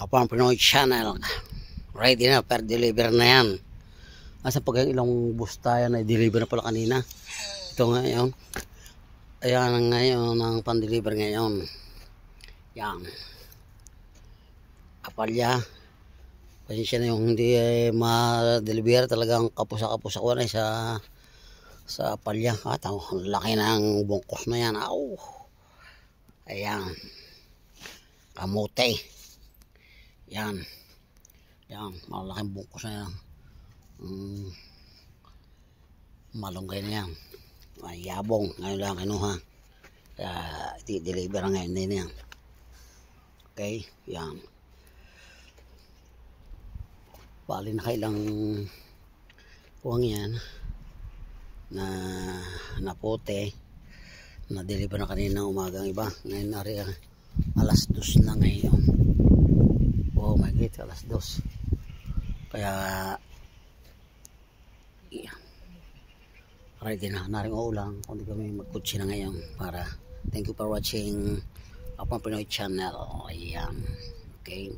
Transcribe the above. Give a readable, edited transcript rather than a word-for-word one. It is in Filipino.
Kapang Pinoy Channel. Ready na, per deliver na yan. Asa pag ilang bus tayo na i-deliver na pala kanina. Ito ngayon. Ayan ang ngayon ang pan-deliver ngayon. Yan. Apalya. Pasensya na yung hindi ma-deliver, talagang kapos ako na sa apalya. At ang laki ng bungkos na yan. Aw. Ayan. Kamote. Yan. Yan, malaking bungkos na yan. Malunggay na yan. Ay, yabong. Ngayon lang kinuha. Kaya i-deliver ngayon din yan. Okay, yan. Bali na kailang kuwang yan na puti na deliver na kanina umagang iba. Ngayon na rin alas 2 na ngayon. Oh my God, alas 2. Kaya yeah. Ready na rin ulang kundi kami magkutsi na ngayon para thank you for watching Kapang Pinoy Channel. Ayan. Okay.